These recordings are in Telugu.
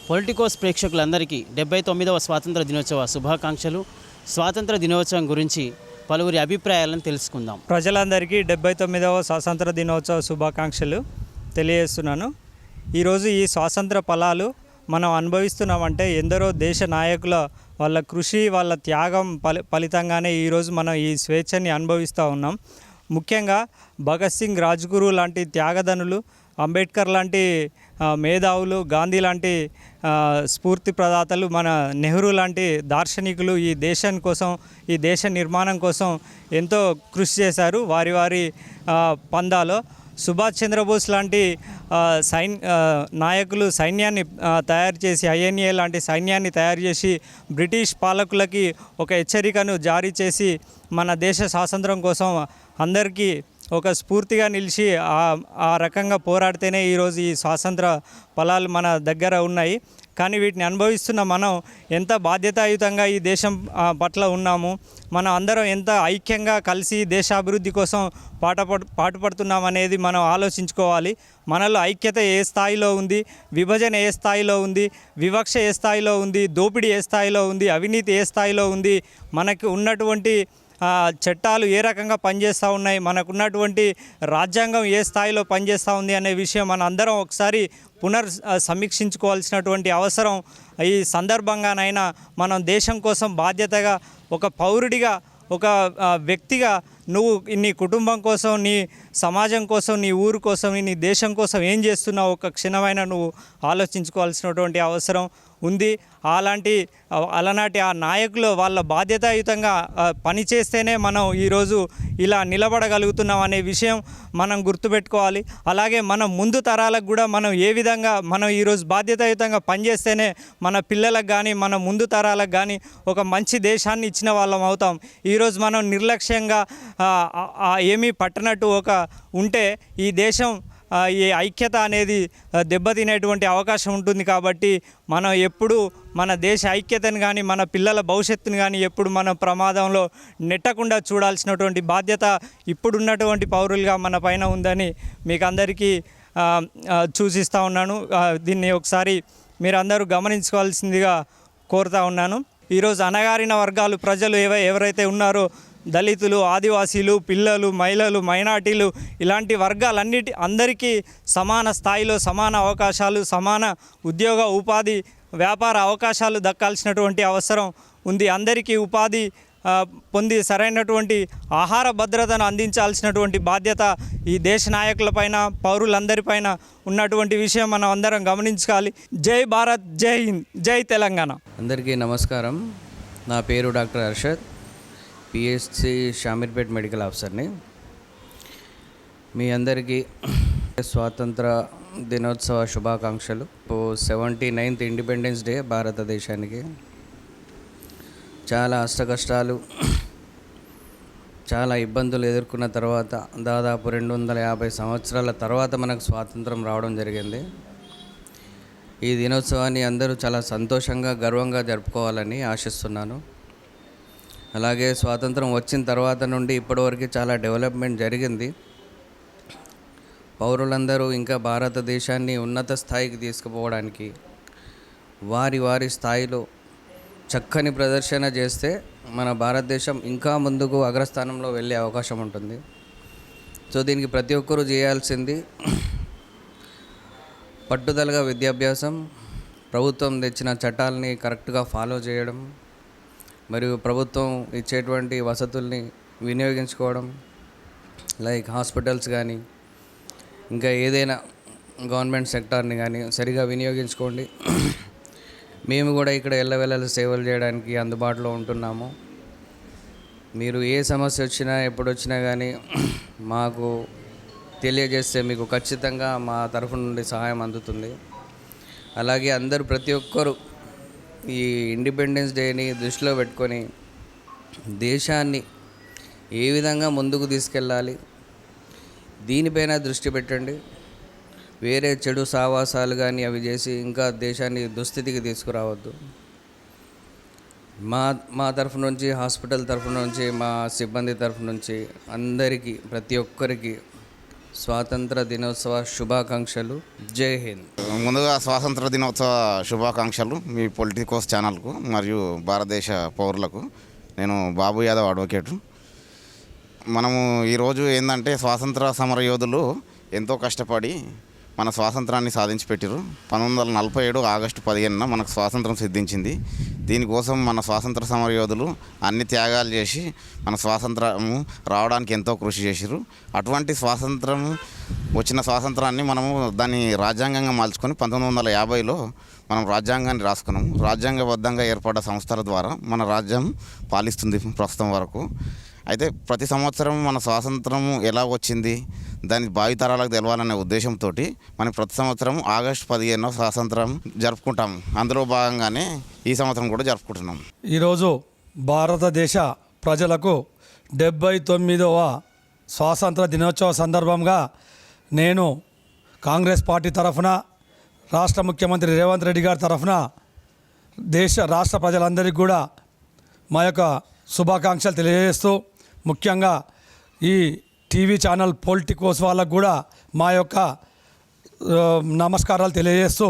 పొలిటికోస్ ప్రేక్షకులందరికీ 79వ స్వాతంత్ర దినోత్సవ శుభాకాంక్షలు. స్వాతంత్ర దినోత్సవం గురించి పలువురి అభిప్రాయాలను తెలుసుకుందాం. ప్రజలందరికీ 79వ స్వాతంత్ర దినోత్సవ శుభాకాంక్షలు తెలియజేస్తున్నాను. ఈరోజు ఈ స్వాతంత్ర ఫలాలు మనం అనుభవిస్తున్నామంటే ఎందరో దేశ నాయకుల వాళ్ళ కృషి, వాళ్ళ త్యాగం ఫలితంగానే ఈరోజు మనం ఈ స్వేచ్ఛని అనుభవిస్తూ ఉన్నాం. ముఖ్యంగా భగత్ సింగ్, రాజ్గురు లాంటి త్యాగధనులు, అంబేద్కర్ లాంటి మేధావులు, గాంధీ లాంటి స్ఫూర్తి ప్రదాతలు, మన నెహ్రూ లాంటి దార్శనికులు ఈ దేశం కోసం, ఈ దేశ నిర్మాణం కోసం ఎంతో కృషి చేశారు. వారి వారి పందాలో సుభాష్ చంద్రబోస్ లాంటి నాయకులు సైన్యాన్ని తయారు చేసి, ఐఎన్ఏ లాంటి సైన్యాన్ని తయారు చేసి బ్రిటిష్ పాలకులకి ఒక హెచ్చరికను జారీ చేసి మన దేశ స్వాతంత్రం కోసం అందరికీ ఒక స్ఫూర్తిగా నిలిచి ఆ రకంగా పోరాడితేనే ఈరోజు ఈ స్వాతంత్ర ఫలాలు మన దగ్గర ఉన్నాయి. కానీ వీటిని అనుభవిస్తున్న మనం ఎంత బాధ్యతాయుతంగా ఈ దేశం పట్ల ఉన్నాము, మనం అందరం ఎంత ఐక్యంగా కలిసి దేశాభివృద్ధి కోసం పాటుపడుతున్నాం అనేది మనం ఆలోచించుకోవాలి. మనలో ఐక్యత ఏ స్థాయిలో ఉంది, విభజన ఏ స్థాయిలో ఉంది, వివక్ష ఏ స్థాయిలో ఉంది, దోపిడీ ఏ స్థాయిలో ఉంది, అవినీతి ఏ స్థాయిలో ఉంది, మనకు ఉన్నటువంటి చట్టాలు ఏ రకంగా పనిచేస్తూ ఉన్నాయి, మనకున్నటువంటి రాజ్యాంగం ఏ స్థాయిలో పనిచేస్తూ ఉంది అనే విషయం మన అందరం ఒకసారి సమీక్షించుకోవాల్సినటువంటి అవసరం ఈ సందర్భంగానైనా మనం దేశం కోసం బాధ్యతగా ఒక పౌరుడిగా, ఒక వ్యక్తిగా నువ్వు నీ కుటుంబం కోసం, నీ సమాజం కోసం, నీ ఊరు కోసం, నీ దేశం కోసం ఏం చేస్తున్నావు ఒక క్షణమైన నువ్వు ఆలోచించుకోవాల్సినటువంటి అవసరం ఉంది. అలనాటి ఆ నాయకులు వాళ్ళ బాధ్యతాయుతంగా పనిచేస్తేనే మనం ఈరోజు ఇలా నిలబడగలుగుతున్నాం అనే విషయం మనం గుర్తుపెట్టుకోవాలి. అలాగే మనం ముందు తరాలకు కూడా మనం ఏ విధంగా మనం ఈరోజు బాధ్యతాయుతంగా పనిచేస్తేనే మన పిల్లలకు కానీ, మన ముందు తరాలకు కానీ ఒక మంచి దేశాన్ని ఇచ్చిన వాళ్ళం అవుతాం. ఈరోజు మనం నిర్లక్ష్యంగా ఏమీ పట్టనట్టు ఉంటే ఈ దేశం, ఈ ఐక్యత అనేది దెబ్బతినేటువంటి అవకాశం ఉంటుంది. కాబట్టి మనం ఎప్పుడు మన దేశ ఐక్యతను కానీ, మన పిల్లల భవిష్యత్తును కానీ ఎప్పుడు మనం ప్రమాదంలో నెట్టకుండా చూడాల్సినటువంటి బాధ్యత ఇప్పుడున్నటువంటి పౌరులుగా మన పైన ఉందని మీకు అందరికీ సూచిస్తూ ఉన్నాను. దీన్ని ఒకసారి మీరందరూ గమనించుకోవాల్సిందిగా కోరుతూ ఉన్నాను. ఈరోజు అణగారిన వర్గాలు ప్రజలు ఎవరైతే ఉన్నారో, దళితులు, ఆదివాసీలు, పిల్లలు, మహిళలు, మైనార్టీలు, ఇలాంటి అందరికీ సమాన స్థాయిలో సమాన అవకాశాలు, సమాన ఉద్యోగ, ఉపాధి, వ్యాపార అవకాశాలు దక్కాల్సినటువంటి అవసరం ఉంది. అందరికీ ఉపాధి పొంది సరైనటువంటి ఆహార భద్రతను అందించాల్సినటువంటి బాధ్యత ఈ దేశ నాయకులపైన, పౌరులందరిపైన ఉన్నటువంటి విషయం మనం అందరం గమనించాలి. జై భారత్, జై హింద్, జై తెలంగాణ. అందరికీ నమస్కారం. నా పేరు doctor Arshad, PSC Shamirpet medical ఆఫీసర్ని. మీ అందరికీ స్వాతంత్ర దినోత్సవ శుభాకాంక్షలు. 79th ఇండిపెండెన్స్ డే భారతదేశానికి. చాలా అష్టకష్టాలు, చాలా ఇబ్బందులు ఎదుర్కొన్న తర్వాత దాదాపు 250 సంవత్సరాల తర్వాత మనకు స్వాతంత్రం రావడం జరిగింది. ఈ దినోత్సవాన్ని అందరూ చాలా సంతోషంగా, గర్వంగా జరుపుకోవాలని ఆశిస్తున్నాను. అలాగే స్వాతంత్రం వచ్చిన తర్వాత నుండి ఇప్పటివరకు చాలా డెవలప్మెంట్ జరిగింది. పౌరులందరూ ఇంకా భారతదేశాన్ని ఉన్నత స్థాయికి తీసుకుపోవడానికి వారి వారి స్థాయిలో చక్కని ప్రదర్శన చేస్తే మన భారతదేశం ఇంకా ముందుకు అగ్రస్థానంలో వెళ్ళే అవకాశం ఉంటుంది. సో దీనికి ప్రతి ఒక్కరూ చేయాల్సింది పట్టుదలగా విద్యాభ్యాసం, ప్రభుత్వం తెచ్చిన చట్టాలని కరెక్ట్గా ఫాలో చేయడం, మరియు ప్రభుత్వం ఇచ్చేటువంటి వసతుల్ని వినియోగించుకోవడం, లైక్ హాస్పిటల్స్ కానీ, ఇంకా ఏదైనా గవర్నమెంట్ సెక్టార్ని కానీ సరిగా వినియోగించుకోండి. మేము కూడా ఇక్కడ ఎల్లవెల్లల సేవలు చేయడానికి అందుబాటులో ఉంటున్నాము. మీరు ఏ సమస్య వచ్చినా, ఎప్పుడు వచ్చినా కానీ మాకు తెలియజేస్తే మీకు ఖచ్చితంగా మా తరఫు నుండి సహాయం అందుతుంది. అలాగే అందరూ, ప్రతి ఒక్కరూ ఈ ఇండిపెండెన్స్ డేని దృష్టిలో పెట్టుకొని దేశాన్ని ఏ విధంగా ముందుకు తీసుకెళ్ళాలి దీనిపైన దృష్టి పెట్టండి. వేరే చెడు సావాసాలు కానీ అవి చేసి ఇంకా దేశాన్ని దుస్థితికి తీసుకురావద్దు. మా తరఫు నుంచి, హాస్పిటల్ తరఫు నుంచి, మా సిబ్బంది తరఫు నుంచి అందరికీ, ప్రతి ఒక్కరికి స్వాతంత్ర దినోత్సవ శుభాకాంక్షలు. జై హింద్. ముందుగా స్వాతంత్ర దినోత్సవ శుభాకాంక్షలు మీ పొలిటికోస్ ఛానల్కు మరియు భారతదేశ పౌరులకు. నేను బాబు యాదవ్ అడ్వకేటు. మనము ఈరోజు ఏంటంటే స్వాతంత్ర సమర యోధులు ఎంతో కష్టపడి మన స్వాతంత్రాన్ని సాధించి పెట్టారు. 1947 ఆగస్టు 15న మనకు స్వాతంత్రం సిద్ధించింది. దీనికోసం మన స్వాతంత్ర సమర యోధులు అన్ని త్యాగాలు చేసి మన స్వాతంత్రము రావడానికి ఎంతో కృషి చేశారు. అటువంటి వచ్చిన స్వాతంత్రాన్ని మనము దాన్ని రాజ్యాంగంగా మార్చుకొని 1950లో మనం రాజ్యాంగాన్ని రాసుకున్నాము. రాజ్యాంగబద్ధంగా ఏర్పడ్డ సంస్థల ద్వారా మన రాజ్యం పాలిస్తుంది ప్రస్తుతం వరకు. అయితే ప్రతి సంవత్సరం మన స్వాతంత్రము ఎలా వచ్చింది దాని భావితరాలకు తెలవాలనే ఉద్దేశంతో మనం ప్రతి సంవత్సరం ఆగస్టు 15న స్వాతంత్రం జరుపుకుంటాము. అందులో భాగంగానే ఈ సంవత్సరం కూడా జరుపుకుంటున్నాం. ఈరోజు భారతదేశ ప్రజలకు 79వ స్వాతంత్ర దినోత్సవ సందర్భంగా నేను కాంగ్రెస్ పార్టీ తరఫున రాష్ట్ర ముఖ్యమంత్రి రేవంత్ రెడ్డి గారి తరఫున రాష్ట్ర ప్రజలందరికీ కూడా మా యొక్క శుభాకాంక్షలు తెలియజేస్తూ, ముఖ్యంగా ఈ టీవీ ఛానల్ పొలిటికోస్ వాళ్ళకు కూడా మా యొక్క నమస్కారాలు తెలియజేస్తూ,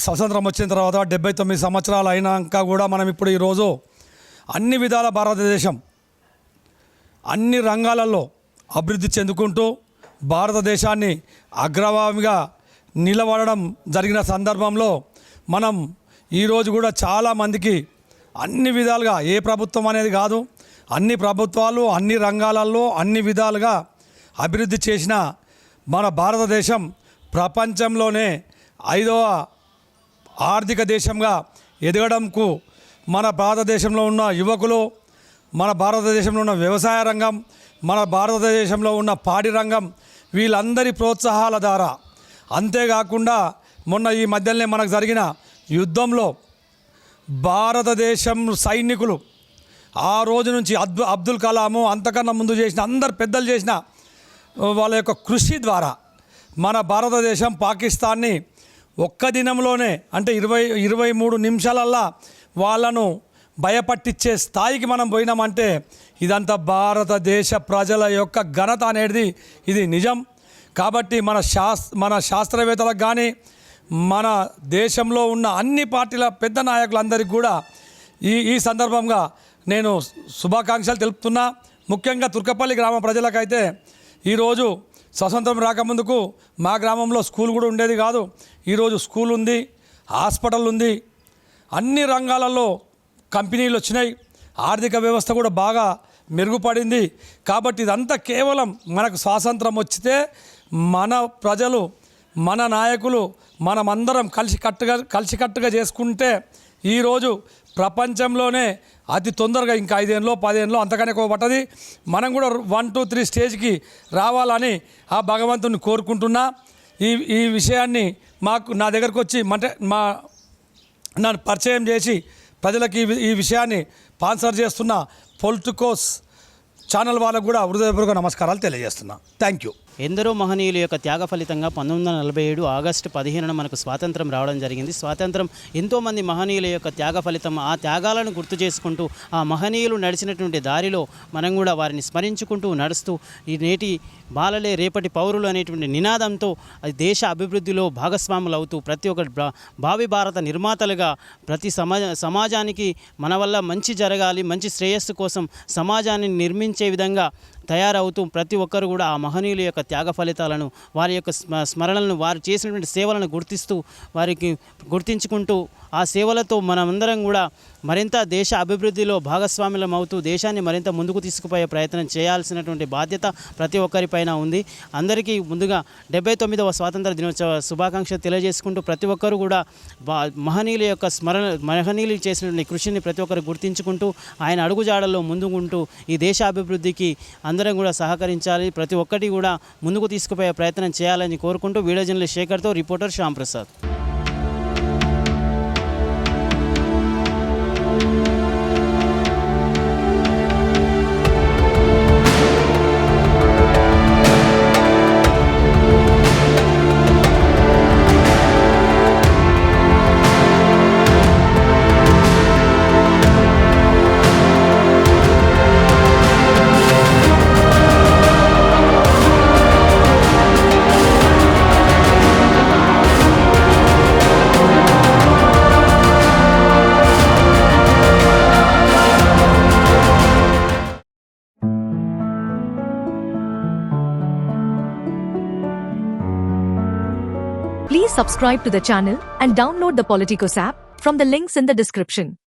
స్వతంత్రం వచ్చిన తర్వాత 79 సంవత్సరాలు అయినాక కూడా మనం ఇప్పుడు ఈరోజు అన్ని విధాల భారతదేశం అన్ని రంగాలలో అభివృద్ధి చెందుకుంటూ భారతదేశాన్ని అగ్రగామిగా నిలబడడం జరిగిన సందర్భంలో మనం ఈరోజు కూడా చాలామందికి అన్ని విధాలుగా ఏ ప్రభుత్వం అనేది కాదు, అన్ని ప్రభుత్వాలు అన్ని రంగాలలో అన్ని విధాలుగా అభివృద్ధి చేసిన మన భారతదేశం ప్రపంచంలోనే 5వ ఆర్థిక దేశంగా ఎదగడంకు మన భారతదేశంలో ఉన్న యువకులు, మన భారతదేశంలో ఉన్న వ్యవసాయ రంగం, మన భారతదేశంలో ఉన్న పాడి రంగం, వీళ్ళందరి ప్రోత్సాహాల ద్వారా, అంతేకాకుండా మొన్న ఈ మధ్యలోనే మనకు జరిగిన యుద్ధంలో భారతదేశం సైనికులు ఆ రోజు నుంచి అబ్దుల్ కలాము అంతకన్నా ముందు చేసిన అందరు పెద్దలు చేసిన వాళ్ళ యొక్క కృషి ద్వారా మన భారతదేశం పాకిస్తాన్ని ఒక్క దినంలోనే అంటే 23 నిమిషాలల్లా వాళ్ళను భయపట్టించే స్థాయికి మనం పోయినామంటే ఇదంతా భారతదేశ ప్రజల యొక్క ఘనత అనేది ఇది నిజం. కాబట్టి మన శాస్త్రవేత్తలకు కానీ మన దేశంలో ఉన్న అన్ని పార్టీల పెద్ద నాయకులందరికీ కూడా ఈ సందర్భంగా నేను శుభాకాంక్షలు తెలుపుతున్నా. ముఖ్యంగా తుర్కపల్లి గ్రామ ప్రజలకైతే ఈరోజు స్వతంత్రం రాకముందుకు మా గ్రామంలో స్కూల్ కూడా ఉండేది కాదు. ఈరోజు స్కూల్ ఉంది, హాస్పిటల్ ఉంది, అన్ని రంగాలలో కంపెనీలు వచ్చినాయి, ఆర్థిక వ్యవస్థ కూడా బాగా మెరుగుపడింది. కాబట్టి ఇదంతా కేవలం మనకు స్వాతంత్రం వచ్చితే మన ప్రజలు, మన నాయకులు, మనమందరం కలిసికట్టుగా చేసుకుంటే ఈరోజు ప్రపంచంలోనే అతి తొందరగా ఇంకా 5 ఏళ్ళలో 10 ఏళ్ళలో అంతకనే ఎక్కువ పట్టది. మనం కూడా 1, 2, 3 స్టేజ్కి రావాలని ఆ భగవంతుని కోరుకుంటున్నా. ఈ విషయాన్ని నా దగ్గరకు వచ్చి నన్ను పరిచయం చేసి ప్రజలకి ఈ విషయాన్ని స్పాన్సర్ చేస్తున్న పొలిటికోస్ ఛానల్ వాళ్ళకు కూడా హృదయపూర్వక నమస్కారాలు తెలియజేస్తున్నా. Thank you. ఎందరో మహనీయుల యొక్క త్యాగ ఫలితంగా 1947 ఆగస్టు 15న మనకు స్వాతంత్రం రావడం జరిగింది. స్వాతంత్రం ఎంతోమంది మహనీయుల యొక్క త్యాగ ఫలితం. ఆ త్యాగాలను గుర్తు చేసుకుంటూ ఆ మహనీయులు నడిచినటువంటి దారిలో మనం కూడా వారిని స్మరించుకుంటూ నడుస్తూ ఈ నేటి బాలలే రేపటి పౌరులు అనేటువంటి నినాదంతో అది దేశ అభివృద్ధిలో భాగస్వాములు అవుతూ ప్రతి ఒక్క భావి భారత నిర్మాతలుగా ప్రతి సమాజానికి మన వల్ల మంచి జరగాలి, మంచి శ్రేయస్సు కోసం సమాజాన్ని నిర్మించే విధంగా తయారవుతూ ప్రతి ఒక్కరు కూడా ఆ మహనీయుల యొక్క త్యాగ ఫలితాలను, వారి యొక్క స్మరణలను, వారు చేసినటువంటి సేవలను గుర్తిస్తూ వారికి గుర్తించుకుంటూ ఆ సేవలతో మనమందరం కూడా మరింత దేశ అభివృద్ధిలో భాగస్వాములం అవుతూ దేశాన్ని మరింత ముందుకు తీసుకుపోయే ప్రయత్నం చేయాల్సినటువంటి బాధ్యత ప్రతి ఒక్కరిపైన ఉంది. అందరికీ ముందుగా 79వ స్వాతంత్ర దినోత్సవ శుభాకాంక్షలు తెలియజేసుకుంటూ ప్రతి ఒక్కరు కూడా మహనీయుల యొక్క మహనీయులు చేసినటువంటి కృషిని ప్రతి ఒక్కరు గుర్తించుకుంటూ ఆయన అడుగుజాడల్లో ముందుకుంటూ ఈ దేశ అభివృద్ధికి అందరం కూడా సహకరించాలి, ప్రతి ఒక్కటి కూడా ముందుకు తీసుకుపోయే ప్రయత్నం చేయాలని కోరుకుంటూ వీడియో జర్నలిస్ట్ శేఖర్తో reporter Shyam Prasad. subscribe to the channel and download the Politicos app from the links in the description.